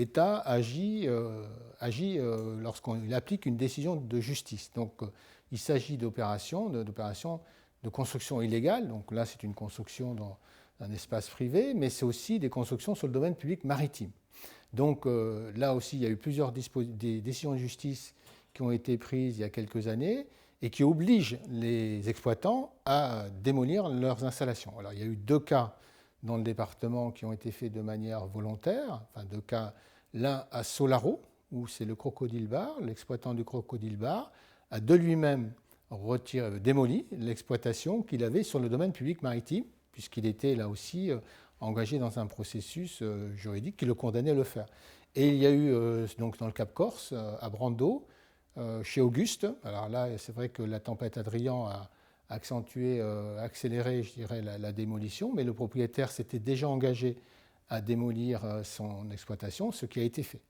l'État agit lorsqu'il applique une décision de justice. Donc, il s'agit d'opérations de construction illégale. Donc là, c'est une construction dans un espace privé, mais c'est aussi des constructions sur le domaine public maritime. Donc là aussi, il y a eu plusieurs des décisions de justice qui ont été prises il y a quelques années et qui obligent les exploitants à démolir leurs installations. Alors, il y a eu 2 cas dans le département qui ont été faits de manière volontaire, enfin 2 cas, l'un à Solaro, où c'est le Crocodile Bar, l'exploitant du Crocodile Bar, a de lui-même démoli l'exploitation qu'il avait sur le domaine public maritime, puisqu'il était là aussi engagé dans un processus juridique qui le condamnait à le faire. Et il y a eu donc dans le Cap Corse, à Brando, chez Auguste. Alors là, c'est vrai que la tempête Adrien a accéléré, je dirais, la démolition, mais le propriétaire s'était déjà engagé à démolir son exploitation, ce qui a été fait.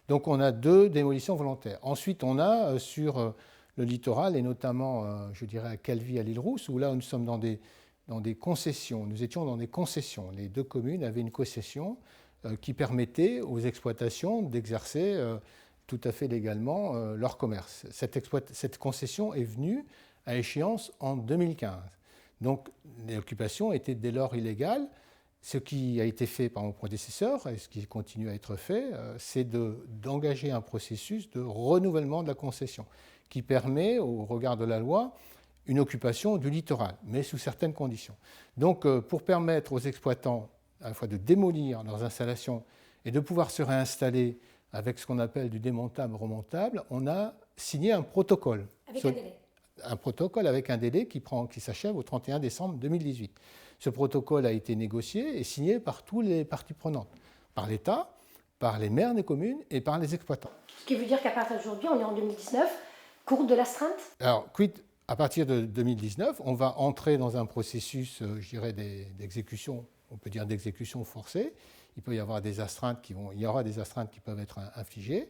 Donc on a 2 démolitions volontaires. Ensuite, on a sur le littoral, et notamment, je dirais, à Calvi, à l'Île-Rousse, où là, nous sommes dans des concessions. Nous étions dans des concessions. Les 2 communes avaient une concession qui permettait aux exploitations d'exercer tout à fait légalement leur commerce. Cette concession est venue à échéance en 2015. Donc l'occupation était dès lors illégale. Ce qui a été fait par mon prédécesseur, et ce qui continue à être fait, c'est d'engager un processus de renouvellement de la concession, qui permet, au regard de la loi, une occupation du littoral, mais sous certaines conditions. Donc pour permettre aux exploitants à la fois de démolir leurs installations et de pouvoir se réinstaller avec ce qu'on appelle du démontable-remontable, on a signé un protocole. Avec un délai. Un protocole avec un délai qui s'achève au 31 décembre 2018. Ce protocole a été négocié et signé par toutes les parties prenantes, par l'État, par les maires des communes et par les exploitants. Ce qui veut dire qu'à partir d'aujourd'hui, on est en 2019, cours de l'astreinte. Alors, à partir de 2019, on va entrer dans un processus, je dirais, d'exécution, on peut dire d'exécution forcée. Il peut y avoir des astreintes il y aura des astreintes qui peuvent être infligées.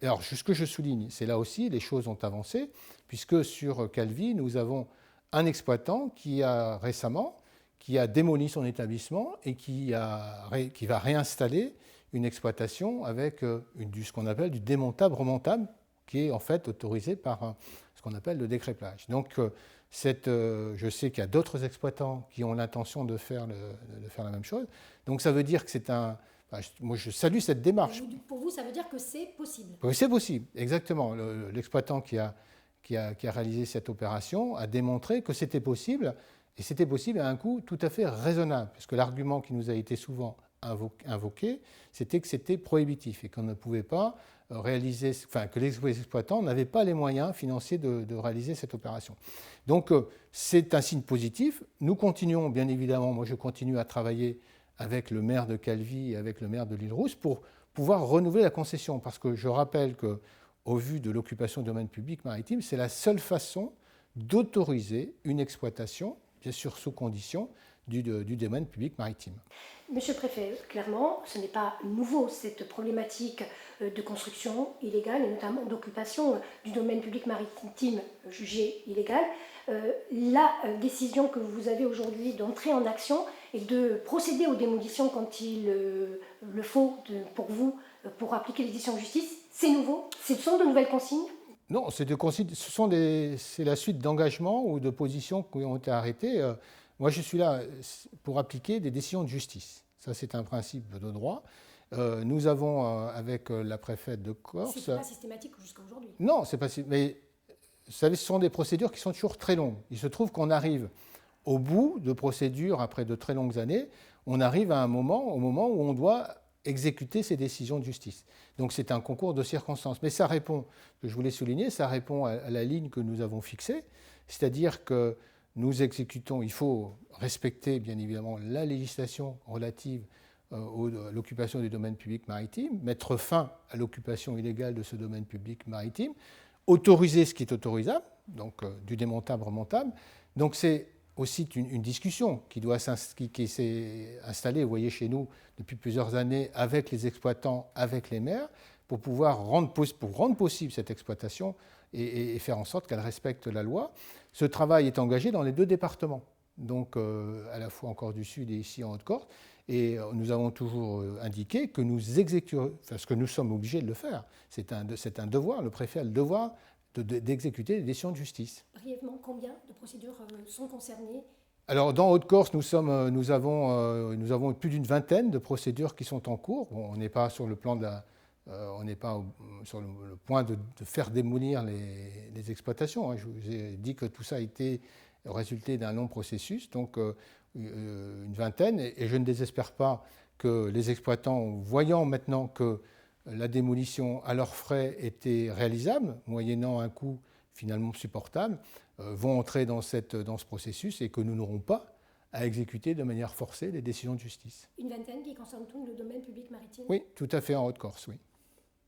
Alors, ce que je souligne, c'est là aussi, les choses ont avancé, puisque sur Calvi, nous avons un exploitant qui a démoli son établissement et qui va réinstaller une exploitation avec ce qu'on appelle du démontable-remontable, qui est en fait autorisé par ce qu'on appelle le décret plage. Donc, je sais qu'il y a d'autres exploitants qui ont l'intention de faire la même chose. Donc, ça veut dire que moi, je salue cette démarche. Pour vous, ça veut dire que c'est possible. Oui, c'est possible, exactement. L'exploitant qui a réalisé cette opération a démontré que c'était possible, et c'était possible à un coût tout à fait raisonnable, parce que l'argument qui nous a été souvent invoqué, c'était que c'était prohibitif et qu'on ne pouvait pas que les exploitants n'avaient pas les moyens financiers de réaliser cette opération. Donc c'est un signe positif. Nous continuons, bien évidemment, moi je continue à travailler avec le maire de Calvi et avec le maire de l'Île-Rousse pour pouvoir renouveler la concession, parce que je rappelle qu'au vu de l'occupation du domaine public maritime, c'est la seule façon d'autoriser une exploitation, bien sûr sous condition, du domaine public maritime. Monsieur le préfet, clairement, ce n'est pas nouveau, cette problématique de construction illégale et notamment d'occupation du domaine public maritime jugé illégal. La décision que vous avez aujourd'hui d'entrer en action et de procéder aux démolitions quand il le faut pour vous, pour appliquer les décisions de justice, c'est nouveau? Ce sont de nouvelles consignes? Non, c'est la suite d'engagements ou de positions qui ont été arrêtées. Moi, je suis là pour appliquer des décisions de justice. Ça, c'est un principe de droit. Nous avons, avec la préfète de Corse... Ce n'est pas systématique jusqu'à aujourd'hui. Non, c'est pas... Mais vous savez, ce sont des procédures qui sont toujours très longues. Il se trouve qu'on arrive au bout de procédures, après de très longues années, on arrive au moment où on doit exécuter ces décisions de justice. Donc c'est un concours de circonstances. Mais ça répond, je voulais souligner, ça répond à la ligne que nous avons fixée, c'est-à-dire que nous exécutons, il faut respecter bien évidemment la législation relative à l'occupation du domaine public maritime, mettre fin à l'occupation illégale de ce domaine public maritime, autoriser ce qui est autorisable, donc du démontable remontable. Donc c'est aussi une discussion qui s'est installée, vous voyez, chez nous depuis plusieurs années avec les exploitants, avec les maires, pour rendre possible cette exploitation et faire en sorte qu'elle respecte la loi. Ce travail est engagé dans les 2 départements, donc à la fois en Corse du Sud et ici en Haute-Corse. Et nous avons toujours indiqué que nous exécutions, parce que nous sommes obligés de le faire. C'est un devoir, le préfet a le devoir d'exécuter les décisions de justice. Brièvement, combien de procédures sont concernées? Alors, dans Haute-Corse, nous avons plus d'une vingtaine de procédures qui sont en cours. Bon, on n'est pas sur le plan de on n'est pas sur le point de faire démolir les exploitations. Je vous ai dit que tout ça a été résulté d'un long processus, donc une vingtaine, et je ne désespère pas que les exploitants, voyant maintenant que la démolition à leurs frais était réalisable, moyennant un coût finalement supportable, vont entrer dans ce processus et que nous n'aurons pas à exécuter de manière forcée les décisions de justice. Une vingtaine qui concerne tout le domaine public maritime? Oui, tout à fait, en Haute-Corse, oui.